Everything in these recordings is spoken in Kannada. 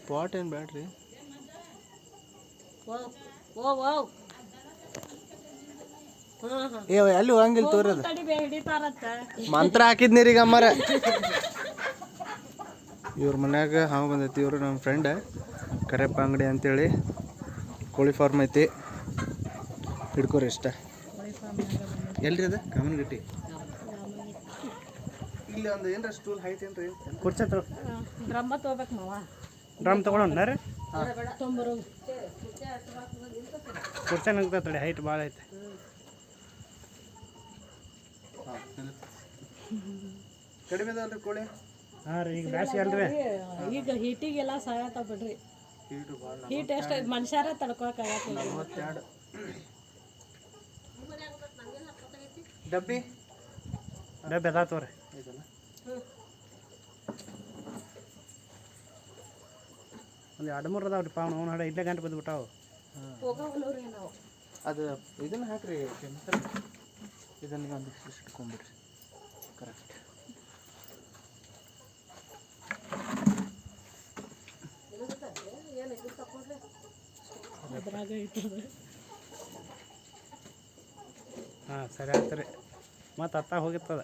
ಪಾಟ್ ಏನು ಬೇಡ್ರಿ. ಏ ಅಲ್ಲಿ ಹೋಗಂಗಿಲ್ಲ ತೋರದ ಮಂತ್ರ ಹಾಕಿದ್ನಿರಿ ಈಗ ಅಮ್ಮಾರ. ಇವ್ರ ಮನ್ಯಾಗ ಹಾವು ಬಂದೈತಿ. ಇವರು ನಮ್ಮ ಫ್ರೆಂಡ್ ಕರೆಪ್ಪ ಅಂಗಡಿ ಅಂತೇಳಿ ಕೋಳಿ ಫಾರ್ಮ್ ಐತಿ. ಹಿಡ್ಕೋರಿ ಇಷ್ಟ ಎಲ್ರಿ ಅದ ಕಾಮನಗಟ್ಟಿ. ಇಲ್ಲಿ ಒಂದು ಏನರ ಸ್ಟೂಲ್ ಹೈಟ್ ಏನ್ರಿ ಕುರ್ಚಿ ಡ್ರಮ್ಮ ತಗೋಬೇಕು ಮಾವ. ಡ್ರಮ್ ತೊಗೊಳೋಣ ರೀ. ಕುರ್ಚಿ ನಿಂತೈತೆ ಹೈಟ್ ಭಾಳ ಐತೆ. ಕಡಿಮೆ ಅದಾವಲ್ರಿ ಕೋಳಿ. ಹಾಂ ರೀ ಈಗ ಬ್ಯಾಸಿಗೆ ಅಲ್ರಿ. ಈಗ ಹೀಟಿಗೆಲ್ಲ ಸಾಯತ್ತ ಬಿಡ್ರಿ. ಹೀಟ್ ಎಷ್ಟು ಮನುಷ್ಯರ ತಡ್ಕೊಳಕ್ಕಾಗತ್ತಿಲ್ಲ. ಡಬ್ಬಿ ಡಬ್ಬಿ ಅದಾವ ರೀ. ಒಂದು 2-3 ಅದಾವ ರೀ ಪಾವನ. ಅವ್ನು ಹಾಡ ಇಲ್ಲೇ ಗಂಟೆ ಬಂದುಬಿಟ್ಟಾವು. ಅದು ಇದನ್ನು ಹಾಕ್ರಿ ಕೆಮಿಕಲ್. ಇದನ್ನು ಒಂದು ಇಟ್ಕೊಂಡ್ಬಿಡ್ರಿ. ಕರೆಕ್ಟ್. ಹಾಂ ಸರಿ ಆಯ್ತು ರೀ. ಮತ್ತು ಅತ್ತ ಹೋಗಿರ್ತದ.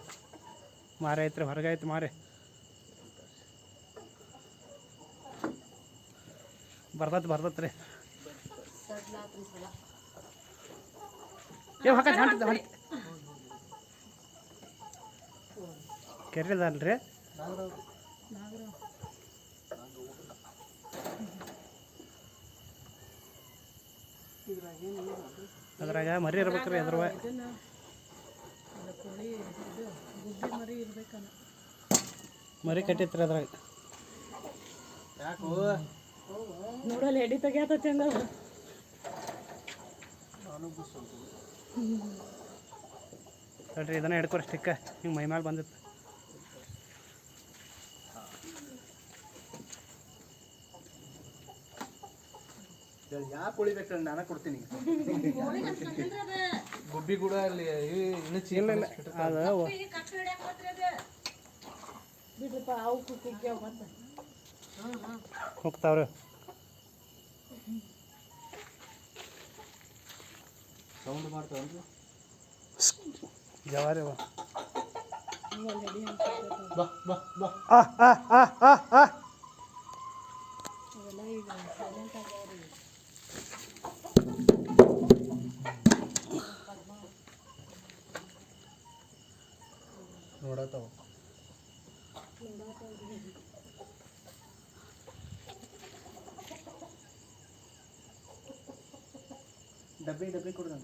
ಮಾರಿ ಐತ್ರಿ ಹೊರಗೆ ಐತಿ ಮಾರಿ. ಬರ್ತೈತೆ ರೀ. ಏ ಹಾಕ ಕೆರೆದಲ್ರಿ. ಅದ್ರಾಗ ಮರಿ ಇರ್ಬೇಕ್ರಿ. ಅದ್ರ ಮರಿ ಕಟ್ಟಿತ್ರಿ ಅದ್ರಾಗ. ನೋಡಲ್ಲ ಎಡಿ ತೆಗಿಯತೈತಿ ಹಂಗ. ನೋಡ್ರಿ ಇದನ್ನ ಹಿಡ್ಕೊರಿ ಸ್ಟಿಕ್ಕ. ಹಿಂಗೆ ಮೈ ಮೇಲೆ ಬಂದಿತ್ತು. ಯಾಕೆ ಉಳಿಬೇಕಲ್ಲ ನಾನು ಕೊಡ್ತೀನಿ. ಗುಬ್ಬಿ ಕೂಡ ಅಲ್ಲಿ ಇನ್ನೂ ಚೀಲ ಅದು ಹೋಗ್ತಾವ್ರಿ. ಸೌಂಡ್ ಮಾಡ್ತಾವಲ್ರಿ ಜವಾರಿ. ಬಾ ಬಾ ಬಾ. ನೋಡತಾವ. ಡಬ್ಬಿ ಕೊಡ್ರಿ.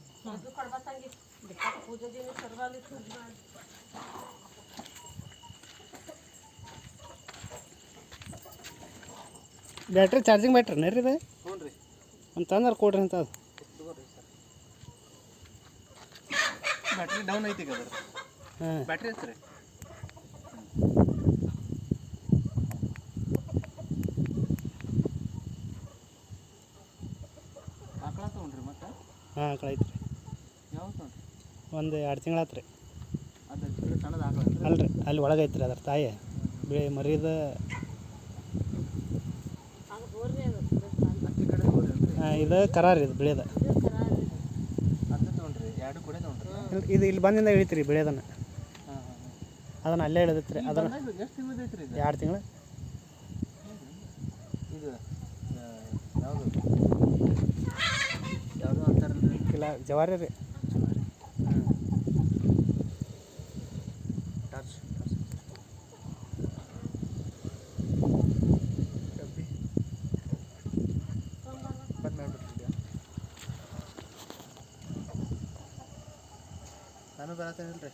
ಬ್ಯಾಟ್ರಿ ಚಾರ್ಜಿಂಗ್ ಬ್ಯಾಟ್ರಿ ರೀ ಇದು. ಹ್ಞೂ ರೀ. ಅಂತಂದ್ರೆ ಕೊಡ್ರಿ ಅಂತ. ಅದು ಬ್ಯಾಟ್ರಿ ಡೌನ್ ಐತಿ ಈಗ. ಹಾಂ ಬ್ಯಾಟ್ರಿ ಐತ್ರಿ. ಆಕಳ ತೊಗೊಂಡ್ರಿ ಮತ್ತೆ. ಹಾಂ ಆಕಳ ಐತ್ರಿ. ಯಾವ್ದು ತೊಗೊಂಡ್ರಿ? ಒಂದು 2 ತಿಂಗಳಾತು ರೀ. ಅದು ಸಣ್ಣದು ಆಕಳ ಅಲ್ರಿ ಅಲ್ಲಿ ಒಳಗೆ ಐತ್ರಿ ಅದ್ರ ತಾಯಿ ಬಿಳಿ ಮರಿದ. ಇದು ಕರಾರಿ ಇದು ಬೆಳೆದ. ಅದು ತೊಗೊಂಡ್ರಿ 2 ಕೂಡ ತೊಗೊಂಡ್ರಿ. ಇದು ಇಲ್ಲಿ ಬಂದಿಂದ ಇಳಿತ್ರಿ ಬೆಳೆದನ್ನ. ಹಾಂ ಹಾಂ. ಅದನ್ನು ಅಲ್ಲೇ ಇಳಿದೈತ್ರಿ. ಅದನ್ನು ಎಷ್ಟು ತಿಂಗಳು ಐತ್ರಿ ಇದು? 2 ತಿಂಗಳು. ಇದು ಯಾವುದು ಅಂತಾರಲ್ರಿ. ಇಲ್ಲ ಜವಾರಿ ರೀ. ಡಬ್ಬಿ ಬಂದ್ ಮಾಡ್ಬಿಟ್ರಿ. ನಾನು ಬರತ್ತೇನಿಲ್ರಿ.